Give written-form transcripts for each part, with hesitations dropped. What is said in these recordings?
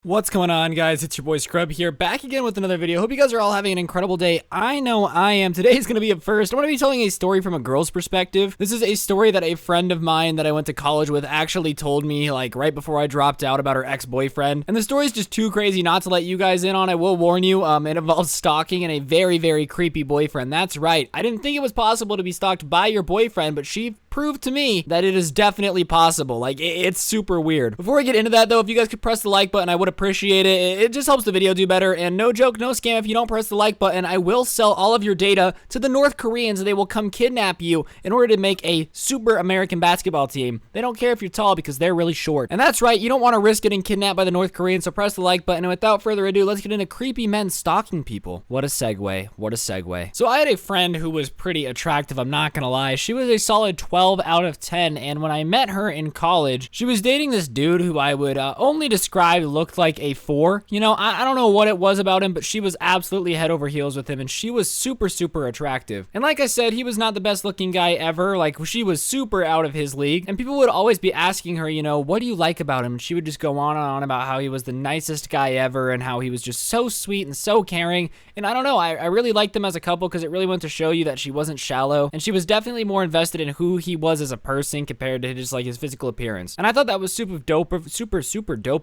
What's going on, guys? It's your boy Scrub here, back again with another video. Hope you guys are all having an incredible day. I know I am. Today is going to be a first. I want to be telling a story from a girl's perspective. This is a story that a friend of mine that I went to college with actually told me, like, right before I dropped out about her ex-boyfriend. And the story is just too crazy not to let you guys in on. I will warn you, it involves stalking and a very, very creepy boyfriend. That's right. I didn't think it was possible to be stalked by your boyfriend, but she proved to me that it is definitely possible. Like, it's super weird. Before we get into that, though, if you guys could press the like button, I would appreciate it. It just helps the video do better. And no joke, no scam, if you don't press the like button, I will sell all of your data to the North Koreans. They will come kidnap you in order to make a super American basketball team. They don't care if you're tall because they're really short. And that's right, you don't want to risk getting kidnapped by the North Koreans, so press the like button. And without further ado, let's get into creepy men stalking people. What a segue. What a segue. So I had a friend who was pretty attractive, I'm not gonna lie. She was a solid 12 out of 10, and when I met her in college, she was dating this dude who I would only describe looked like a 4. You know, I don't know what it was about him, but she was absolutely head over heels with him, and she was super, super attractive. And like I said, he was not the best looking guy ever. Like, she was super out of his league, and people would always be asking her, you know, what do you like about him? And she would just go on and on about how he was the nicest guy ever, and how he was just so sweet and so caring. And I don't know, I really liked them as a couple because it really went to show you that she wasn't shallow, and she was definitely more invested in who he was as a person compared to just like his physical appearance. And I thought that was super dope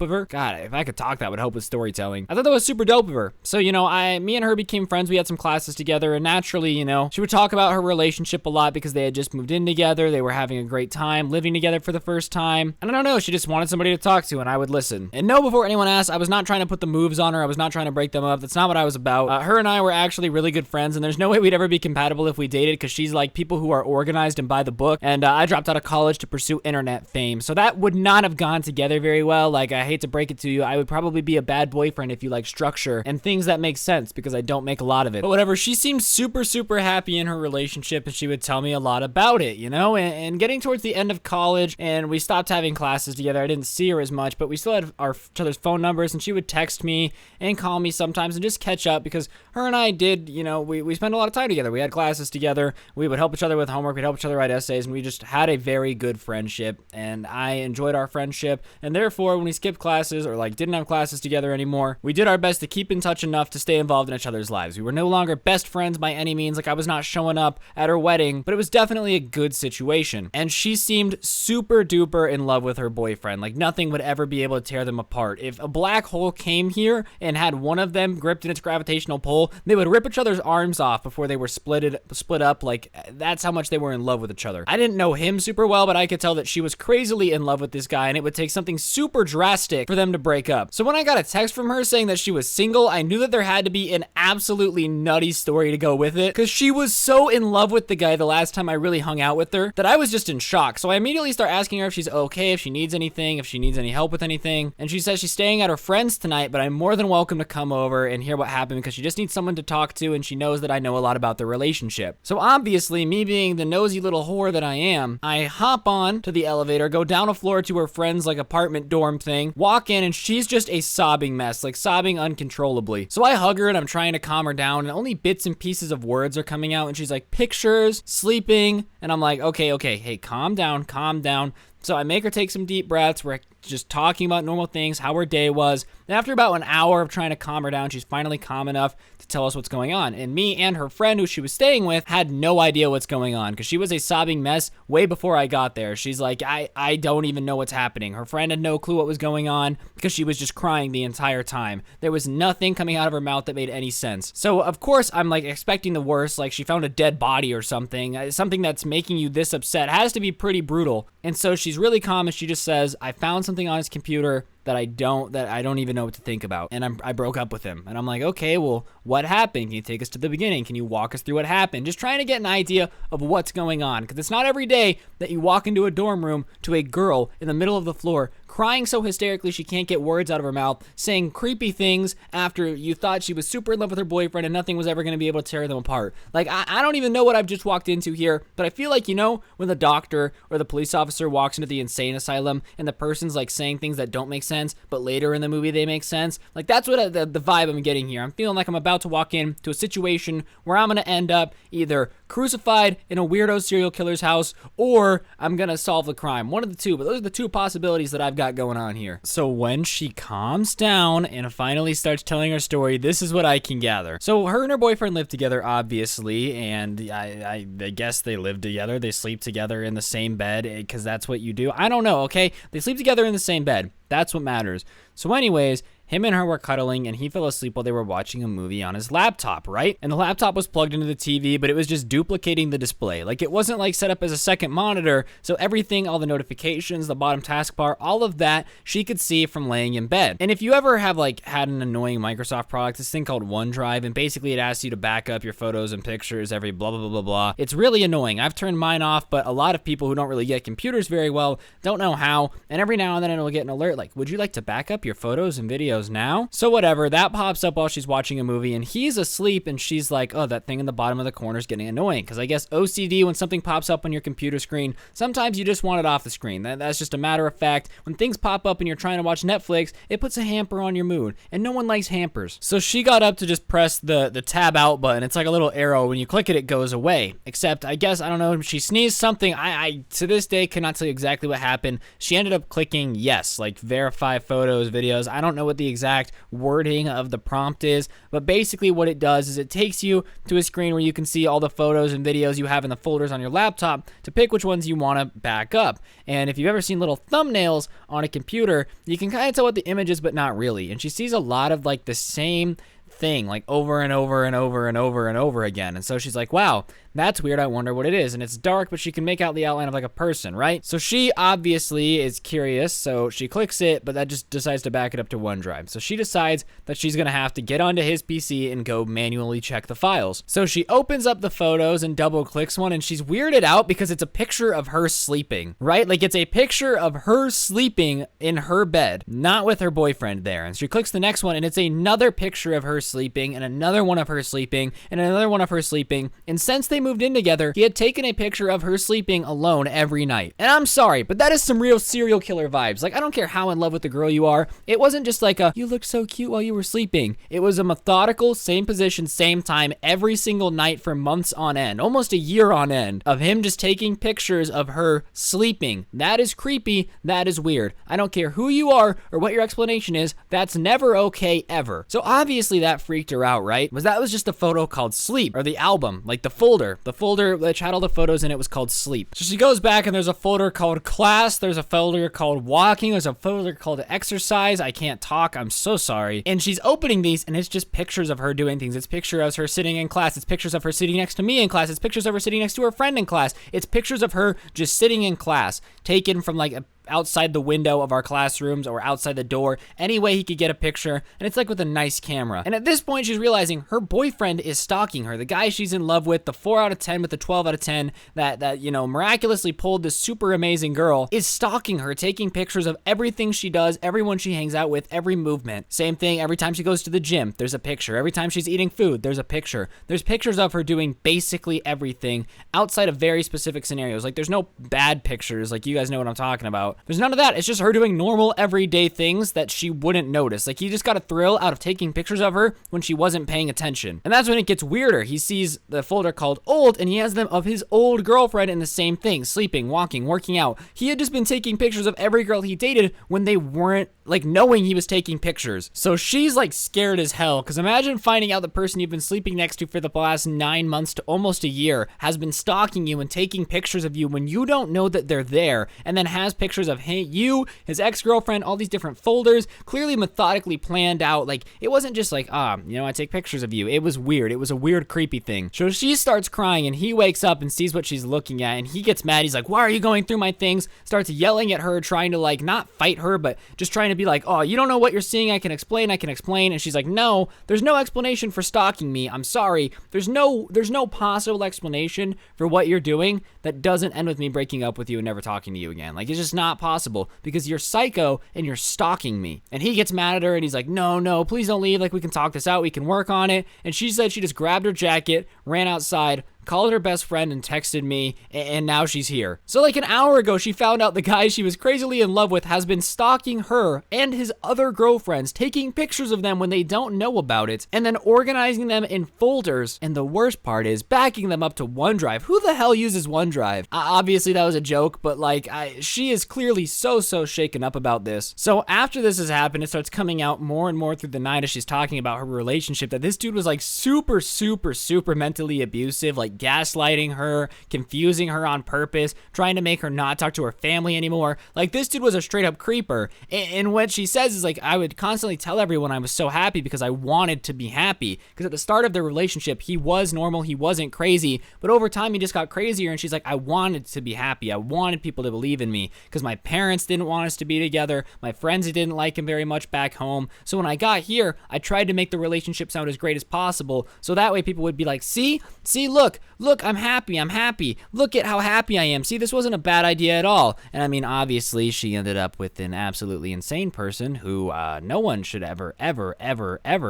of her. God, if I could talk, that would help with storytelling. I thought that was super dope of her. So, you know, me and her became friends. We had some classes together, and naturally, you know, she would talk about her relationship a lot because they had just moved in together. They were having a great time living together for the first time. And I don't know, she just wanted somebody to talk to, and I would listen. And no, before anyone asked, I was not trying to put the moves on her. I was not trying to break them up. That's not what I was about. Her and I were actually really good friends, and there's no way we'd ever be compatible if we dated because she's like people who are organized and by the book. And I dropped out of college to pursue internet fame. So that would not have gone together very well. Like, I hate to break it to you, I would probably be a bad boyfriend if you like structure and things that make sense because I don't make a lot of it. But whatever, she seemed super, super happy in her relationship, and she would tell me a lot about it, you know? And getting towards the end of college, and we stopped having classes together. I didn't see her as much, but we still had each other's phone numbers, and she would text me and call me sometimes and just catch up because her and I did, you know, we spent a lot of time together. We had classes together. We would help each other with homework. We'd help each other write essays, and we just had a very good friendship, and I enjoyed our friendship. And therefore, when we skipped classes or like didn't have classes together anymore, we did our best to keep in touch enough to stay involved in each other's lives. We were no longer best friends by any means. Like, I was not showing up at her wedding, but it was definitely a good situation. And she seemed super duper in love with her boyfriend. Like, nothing would ever be able to tear them apart. If a black hole came here and had one of them gripped in its gravitational pull, they would rip each other's arms off before they were split up. Like, that's how much they were in love with each other. I didn't know him super well, but I could tell that she was crazily in love with this guy, and it would take something super drastic for them to break up. So when I got a text from her saying that she was single, I knew that there had to be an absolutely nutty story to go with it, because she was so in love with the guy the last time I really hung out with her that I was just in shock. So I immediately start asking her if she's okay, if she needs anything, if she needs any help with anything. And she says she's staying at her friend's tonight, but I'm more than welcome to come over and hear what happened because she just needs someone to talk to, and she knows that I know a lot about their relationship. So obviously, me being the nosy little whore that I am, I hop on to the elevator, go down a floor to her friend's like apartment dorm thing, walk in, and she's just a sobbing mess, like sobbing uncontrollably. So I hug her and I'm trying to calm her down, and only bits and pieces of words are coming out, and she's like, pictures, sleeping, and I'm like, okay, hey, calm down. So I make her take some deep breaths. We're just talking about normal things, how her day was. And after about an hour of trying to calm her down, she's finally calm enough to tell us what's going on. And me and her friend who she was staying with had no idea what's going on because she was a sobbing mess way before I got there. She's like, I don't even know what's happening. Her friend had no clue what was going on because she was just crying the entire time. There was nothing coming out of her mouth that made any sense. So of course I'm like expecting the worst, like she found a dead body or something. Something that's making you this upset has to be pretty brutal. And so she's really calm, and she just says, I found something on his computer that I don't even know what to think about. And I broke up with him. And I'm like, okay, well, what happened? Can you take us to the beginning? Can you walk us through what happened? Just trying to get an idea of what's going on. Because it's not every day that you walk into a dorm room to a girl in the middle of the floor crying so hysterically she can't get words out of her mouth, saying creepy things after you thought she was super in love with her boyfriend and nothing was ever going to be able to tear them apart. Like, I don't even know what I've just walked into here, but I feel like, you know, when the doctor or the police officer walks into the insane asylum and the person's like saying things that don't make sense, sense, but later in the movie they make sense. Like, that's what the vibe I'm getting here. I'm feeling like I'm about to walk into a situation where I'm going to end up either crucified in a weirdo serial killer's house, or I'm going to solve the crime. One of the two, but those are the two possibilities that I've got going on here. So when she calms down and finally starts telling her story, this is what I can gather. So her and her boyfriend live together, obviously, and I guess they live together. They sleep together in the same bed, because that's what you do. I don't know, okay? They sleep together in the same bed. That's what matters. So anyways, him and her were cuddling, and he fell asleep while they were watching a movie on his laptop, right? And the laptop was plugged into the TV, but it was just duplicating the display. Like, it wasn't like set up as a second monitor, so everything, all the notifications, the bottom taskbar, all of that, she could see from laying in bed. And if you ever have like had an annoying Microsoft product, this thing called OneDrive, and basically it asks you to back up your photos and pictures every blah, blah, blah, blah, blah. It's really annoying. I've turned mine off, but a lot of people who don't really get computers very well don't know how, and every now and then it'll get an alert like, would you like to back up your photos and videos now? So whatever, that pops up while she's watching a movie, and he's asleep, and she's like, oh, that thing in the bottom of the corner is getting annoying, because I guess OCD, when something pops up on your computer screen, sometimes you just want it off the screen. That's just a matter of fact. When things pop up and you're trying to watch Netflix, it puts a hamper on your mood, and no one likes hampers. So she got up to just press the tab out button. It's like a little arrow. When you click it, it goes away. Except, I guess, I don't know, she sneezed something. I to this day cannot tell you exactly what happened. She ended up clicking yes, like verify photos, videos. I don't know what the exact wording of the prompt is, but basically what it does is it takes you to a screen where you can see all the photos and videos you have in the folders on your laptop to pick which ones you want to back up. And if you've ever seen little thumbnails on a computer, you can kind of tell what the image is, but not really. And she sees a lot of like the same thing, like over and over and over and over and over again. And so she's like, wow, that's weird. I wonder what it is. And it's dark, but she can make out the outline of like a person, right? So she obviously is curious. So she clicks it, but that just decides to back it up to OneDrive. So she decides that she's going to have to get onto his PC and go manually check the files. So she opens up the photos and double clicks one, and she's weirded out because it's a picture of her sleeping, right? Like, it's a picture of her sleeping in her bed, not with her boyfriend there. And she clicks the next one, and it's another picture of her sleeping, and another one of her sleeping, and another one of her sleeping. And since they moved in together, he had taken a picture of her sleeping alone every night. And I'm sorry, but that is some real serial killer vibes. Like, I don't care how in love with the girl you are. It wasn't just like a, you looked so cute while you were sleeping. It was a methodical, same position, same time, every single night for months on end, almost a year on end, of him just taking pictures of her sleeping. That is creepy. That is weird. I don't care who you are or what your explanation is. That's never okay ever. So obviously that freaked her out, right? That was just a photo called Sleep, or the album, like the folder. The folder which had all the photos in it was called Sleep. So she goes back, and there's a folder called Class. There's a folder called Walking. There's a folder called Exercise. I can't talk. I'm so sorry. And she's opening these, and it's just pictures of her doing things. It's pictures of her sitting in class. It's pictures of her sitting next to me in class. It's pictures of her sitting next to her friend in class. It's pictures of her just sitting in class, taken from like outside the window of our classrooms or outside the door, any way he could get a picture, and it's like with a nice camera. And at this point, she's realizing her boyfriend is stalking her. The guy she's in love with, the 4 out of 10 with the 12 out of 10 that you know, miraculously pulled this super amazing girl, is stalking her, taking pictures of everything she does, everyone she hangs out with, every movement. Same thing every time she goes to the gym, there's a picture. Every time she's eating food, there's a picture. There's pictures of her doing basically everything outside of very specific scenarios. Like, there's no bad pictures, like, you guys know what I'm talking about. There's none of that. It's just her doing normal everyday things that she wouldn't notice. Like, he just got a thrill out of taking pictures of her when she wasn't paying attention. And that's when it gets weirder. He sees the folder called Old, and he has them of his old girlfriend in the same thing, sleeping, walking, working out. He had just been taking pictures of every girl he dated when they weren't, like, knowing he was taking pictures. So she's like scared as hell, because imagine finding out the person you've been sleeping next to for the past 9 months to almost a year has been stalking you and taking pictures of you when you don't know that they're there, and then has pictures of him, you, his ex-girlfriend, all these different folders, clearly methodically planned out. Like, it wasn't just like, you know, I take pictures of you. It was weird. It was a weird, creepy thing. So she starts crying, and he wakes up and sees what she's looking at, and he gets mad. He's like, why are you going through my things? Starts yelling at her, trying to, like, not fight her, but just trying to be like, oh, you don't know what you're seeing. I can explain. And she's like, no, there's no explanation for stalking me. I'm sorry. There's no possible explanation for what you're doing that doesn't end with me breaking up with you and never talking to you again. Like, it's just not possible, because you're psycho and you're stalking me. And he gets mad at her, and he's like, no, please don't leave. Like, we can talk this out. We can work on it. And she said she just grabbed her jacket, ran outside, called her best friend and texted me, and now she's here. So like an hour ago, she found out the guy she was crazily in love with has been stalking her and his other girlfriends, taking pictures of them when they don't know about it, and then organizing them in folders, and the worst part is backing them up to OneDrive. Who the hell uses OneDrive? Obviously that was a joke, but like she is clearly so shaken up about this. So after this has happened, it starts coming out more and more through the night as she's talking about her relationship that this dude was like super mentally abusive, like gaslighting her, confusing her on purpose, trying to make her not talk to her family anymore. Like this dude was a straight up creeper. And what she says is like, I would constantly tell everyone I was so happy because I wanted to be happy. Because at the start of their relationship, he was normal, he wasn't crazy, but over time he just got crazier, and she's like, I wanted to be happy. I wanted people to believe in me because my parents didn't want us to be together. My friends didn't like him very much back home. So when I got here, I tried to make the relationship sound as great as possible. So that way people would be like, see, look, I'm happy. Look at how happy I am. See, this wasn't a bad idea at all. And I mean, obviously she ended up with an absolutely insane person who no one should ever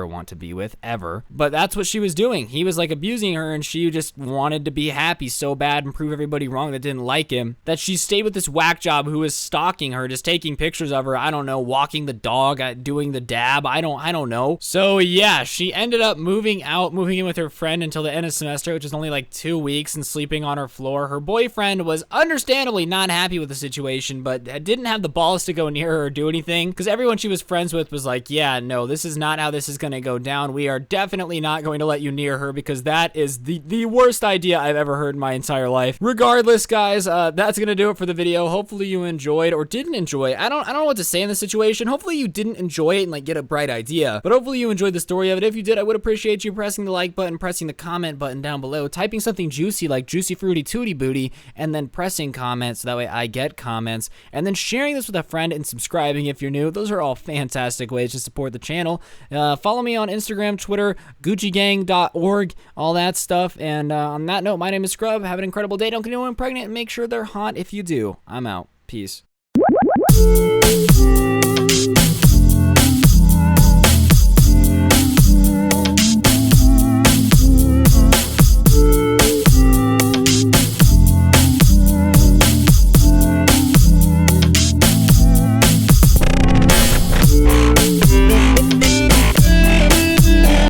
want to be with, ever. But that's what she was doing. He was like abusing her, and she just wanted to be happy so bad and prove everybody wrong that didn't like him, that she stayed with this whack job who was stalking her, just taking pictures of her, I don't know, walking the dog, doing the dab, I don't know. So yeah, she ended up moving in with her friend until the end of semester, which is only like 2 weeks, and sleeping on her floor. Her boyfriend was understandably not happy with the situation, but didn't have the balls to go near her or do anything, because everyone she was friends with was like, yeah, no, this is not how this is gonna go down. We are definitely not going to let you near her, because that is the worst idea I've ever heard in my entire life. Regardless, guys, that's gonna do it for the video. Hopefully you enjoyed, or didn't enjoy. I don't know what to say in this situation. Hopefully you didn't enjoy it and like get a bright idea, but hopefully you enjoyed the story of it. If you did, I would appreciate you pressing the like button, pressing the comment button down below, typing something juicy like Juicy Fruity Tootie Booty, and then pressing comments so that way I get comments, and then sharing this with a friend and subscribing if you're new. Those are all fantastic ways to support the channel. Follow me on Instagram, Twitter, GucciGang.org, all that stuff. And on that note, my name is Scrub. Have an incredible day. Don't get anyone pregnant, and make sure they're hot if you do. I'm out. Peace.